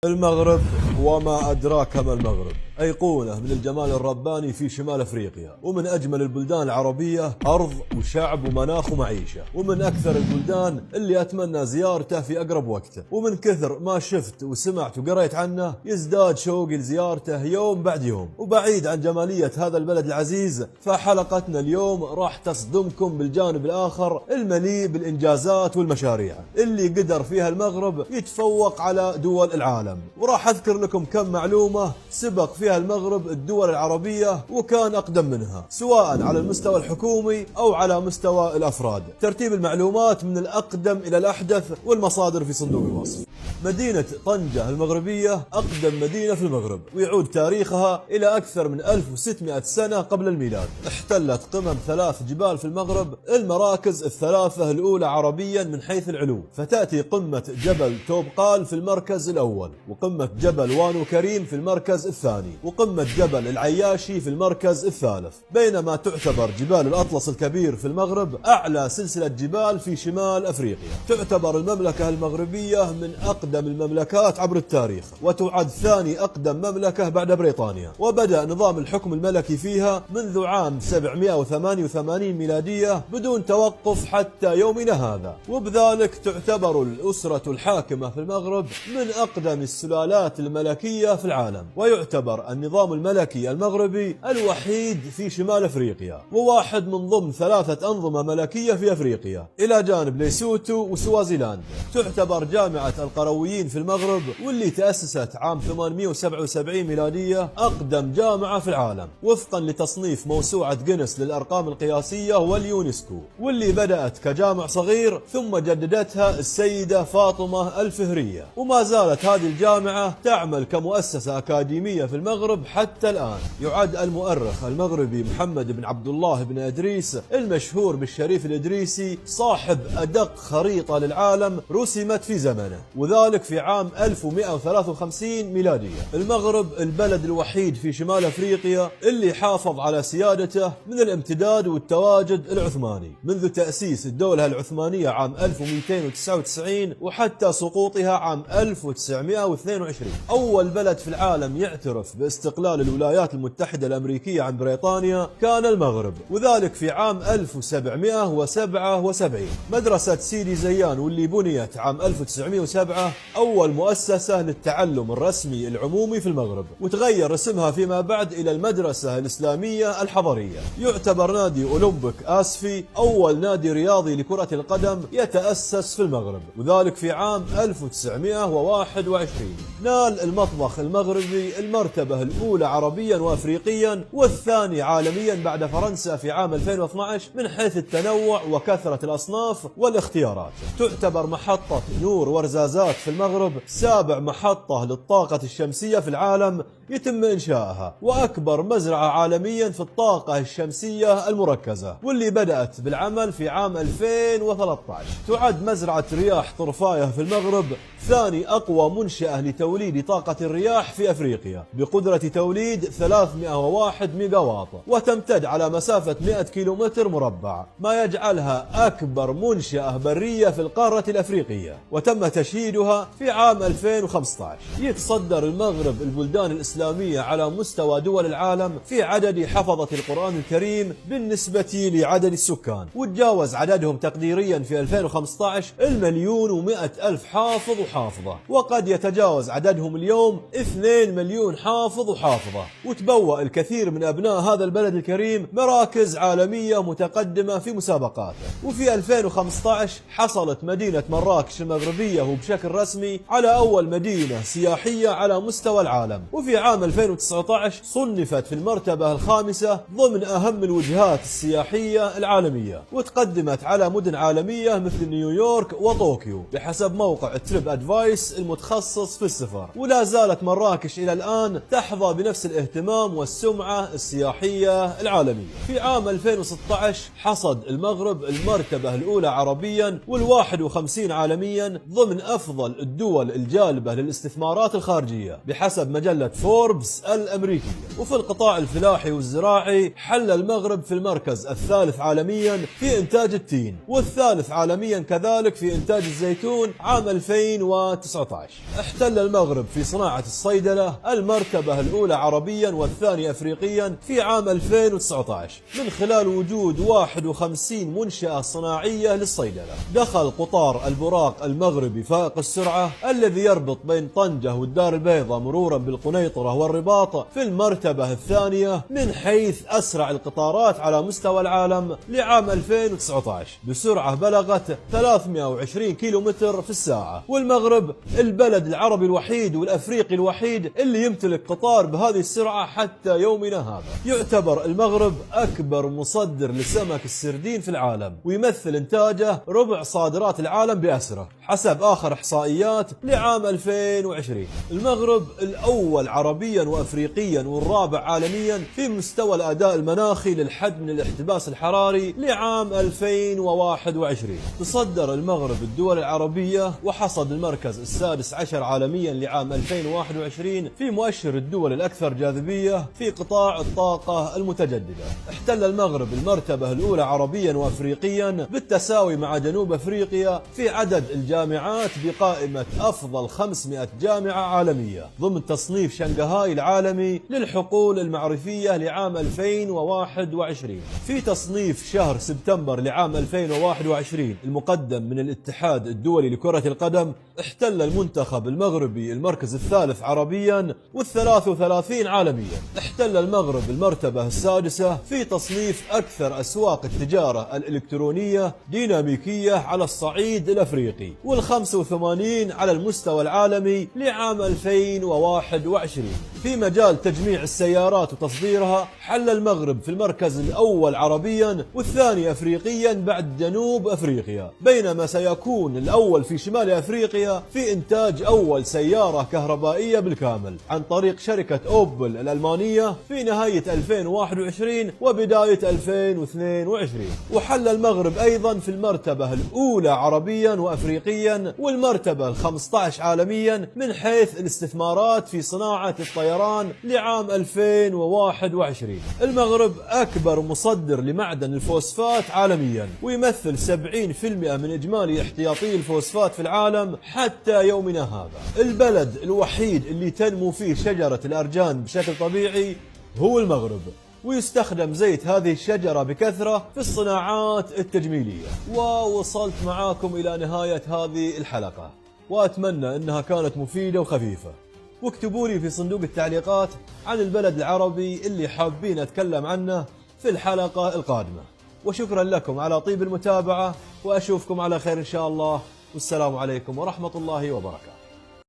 المغرب وما أدراك ما المغرب، أيقونة من الجمال الرباني في شمال أفريقيا، ومن أجمل البلدان العربية أرض وشعب ومناخ ومعيشة، ومن أكثر البلدان اللي أتمنى زيارته في أقرب وقت. ومن كثر ما شفت وسمعت وقريت عنه يزداد شوقي لزيارته يوم بعد يوم. وبعيد عن جمالية هذا البلد العزيز، فحلقتنا اليوم راح تصدمكم بالجانب الآخر المليء بالإنجازات والمشاريع اللي قدر فيها المغرب يتفوق على دول العالم. وراح أذكر لكم كم معلومة سبق فيها المغرب الدول العربية وكان أقدم منها، سواء على المستوى الحكومي أو على مستوى الأفراد. ترتيب المعلومات من الأقدم إلى الأحدث والمصادر في صندوق الوصف. مدينة طنجة المغربية أقدم مدينة في المغرب، ويعود تاريخها إلى أكثر من 1600 سنة قبل الميلاد. احتلت قمم 3 جبال في المغرب المراكز الثلاثة الأولى عربيا من حيث العلو، فتأتي قمة جبل توبقال في المركز الأول، وقمة جبل وانو كريم في المركز الثاني، وقمة جبل العياشي في المركز الثالث. بينما تعتبر جبال الأطلس الكبير في المغرب أعلى سلسلة جبال في شمال أفريقيا. تعتبر المملكة المغربية من أقدم المملكات عبر التاريخ، وتعد ثاني أقدم مملكة بعد بريطانيا. وبدأ نظام الحكم الملكي فيها منذ عام 788 ميلادية بدون توقف حتى يومنا هذا، وبذلك تعتبر الأسرة الحاكمة في المغرب من أقدم السلالات الملكية في العالم. ويعتبر النظام الملكي المغربي الوحيد في شمال أفريقيا، وواحد من ضمن 3 أنظمة ملكية في أفريقيا إلى جانب ليسوتو وسوازيلاند. تعتبر جامعة القرويين في المغرب، واللي تأسست عام 877 ميلادية، أقدم جامعة في العالم وفقا لتصنيف موسوعة جينيس للأرقام القياسية واليونسكو، واللي بدأت كجامع صغير ثم جددتها السيدة فاطمة الفهرية. وما زالت هذه الجامعة تعمل كمؤسسة أكاديمية في المغرب حتى الآن. يعد المؤرخ المغربي محمد بن عبد الله بن إدريس المشهور بالشريف الإدريسي صاحب أدق خريطة للعالم رسمت في زمنه، وذلك في عام 1153 ميلادية. المغرب البلد الوحيد في شمال أفريقيا اللي حافظ على سيادته من الامتداد والتواجد العثماني منذ تأسيس الدولة العثمانية عام 1299 وحتى سقوطها عام 1922. أول بلد في العالم يعترف باستقلال الولايات المتحدة الأمريكية عن بريطانيا كان المغرب، وذلك في عام 1777. مدرسة سيدي زيان، واللي بنيت عام 1907، أول مؤسسة للتعلم الرسمي العمومي في المغرب، وتغير اسمها فيما بعد إلى المدرسة الإسلامية الحضرية. يعتبر نادي أولمبيك آسفي أول نادي رياضي لكرة القدم يتأسس في المغرب، وذلك في عام 1921. نال المطبخ المغربي المرتبة الأولى عربيا وأفريقيا والثاني عالميا بعد فرنسا في عام 2012 من حيث التنوع وكثرة الأصناف والاختيارات. تعتبر محطة نور ورزازات في المغرب 7 محطة للطاقة الشمسية في العالم يتم إنشائها، وأكبر مزرعة عالميا في الطاقة الشمسية المركزة، واللي بدأت بالعمل في عام 2013. تعد مزرعة رياح طرفاية في المغرب ثاني أقوى منشأة لتوليد طاقة الرياح في أفريقيا بقدرة توليد 301 ميجاواط، وتمتد على مسافة 100 كيلومتر مربع، ما يجعلها أكبر منشأة برية في القارة الأفريقية، وتم تشييدها في عام 2015. يتصدر المغرب البلدان الإسلامية على مستوى دول العالم في عدد حفظة القرآن الكريم بالنسبة لعدد السكان، وتجاوز عددهم تقديريا في 2015 1,100,000 حافظ وحافظة، وقد يتجاوز عددهم اليوم 2 مليون حافظ وحافظة. وتبوأ الكثير من أبناء هذا البلد الكريم مراكز عالمية متقدمة في مسابقاته. وفي 2015 حصلت مدينة مراكش المغربية وبشكل رسمي على أول مدينة سياحية على مستوى العالم. وفي عام 2019 صنفت في المرتبة الخامسة ضمن أهم الوجهات السياحية العالمية، وتقدمت على مدن عالمية مثل نيويورك وطوكيو بحسب موقع تريب أدفايس المتخصص في السفر. ولا زالت مراكش إلى الآن تحظى بنفس الاهتمام والسمعة السياحية العالمية. في عام 2016 حصد المغرب المرتبة الأولى عربيا وال51 عالميا ضمن أفضل الدول الجالبة للاستثمارات الخارجية بحسب مجلة فوربس فوربس الأمريكية. وفي القطاع الفلاحي والزراعي حل المغرب في المركز الثالث عالميا في إنتاج التين، والثالث عالميا كذلك في إنتاج الزيتون عام 2019. احتل المغرب في صناعة الصيدلة المرتبة الأولى عربيا والثاني أفريقيا في عام 2019 من خلال وجود 51 منشأة صناعية للصيدلة. دخل قطار البراق المغربي فائق السرعة الذي يربط بين طنجة والدار البيضاء مرورا بالقنيطرة والرباط في المرتبة الثانية من حيث أسرع القطارات على مستوى العالم لعام 2019 بسرعة بلغت 320 كيلومتر في الساعة. والمغرب البلد العربي الوحيد والأفريقي الوحيد اللي يمتلك قطار بهذه السرعة حتى يومنا هذا. يعتبر المغرب أكبر مصدر لسمك السردين في العالم، ويمثل إنتاجه ربع صادرات العالم بأسره حسب آخر إحصائيات لعام 2020. المغرب الأول عربيا وأفريقيا والرابع عالميا في مستوى الأداء المناخي للحد من الاحتباس الحراري لعام 2021. تصدر المغرب الدول العربية وحصد المركز السادس عشر عالميا لعام 2021 في مؤشر الدول الأكثر جاذبية في قطاع الطاقة المتجددة. احتل المغرب المرتبة الأولى عربيا وأفريقيا بالتساوي مع جنوب أفريقيا في عدد الجامعات بقائمة أفضل 500 جامعة عالمية ضمن تصنيف شنغهاي العالمي للحقول المعرفية لعام 2021. في تصنيف شهر سبتمبر لعام 2021 المقدم من الاتحاد الدولي لكرة القدم، احتل المنتخب المغربي المركز الثالث عربيا وال33 عالميا. احتل المغرب المرتبة السادسة في تصنيف أكثر أسواق التجارة الإلكترونية ديناميكية على الصعيد الأفريقي، وال85 على المستوى العالمي لعام 2021. في مجال تجميع السيارات وتصديرها حل المغرب في المركز الأول عربيا والثاني أفريقيا بعد جنوب أفريقيا، بينما سيكون الأول في شمال أفريقيا في إنتاج أول سيارة كهربائية بالكامل عن طريق شركة أوبل الألمانية في نهاية 2021 وبداية 2022. وحل المغرب أيضا في المرتبة الأولى عربيا وأفريقيا والمرتبة ال15 عالميا من حيث الاستثمارات في صناعة الطيران لعام 2021. المغرب أكبر مصدر لمعدن الفوسفات عالميا، ويمثل 70% من إجمالي احتياطي الفوسفات في العالم حتى يومنا هذا. البلد الوحيد اللي تنمو فيه شجرة الأرجان بشكل طبيعي هو المغرب، ويستخدم زيت هذه الشجرة بكثرة في الصناعات التجميلية. ووصلت معاكم إلى نهاية هذه الحلقة، وأتمنى أنها كانت مفيدة وخفيفة. واكتبوا لي في صندوق التعليقات عن البلد العربي اللي حابين أتكلم عنه في الحلقة القادمة. وشكرا لكم على طيب المتابعة، وأشوفكم على خير إن شاء الله، والسلام عليكم ورحمة الله وبركاته.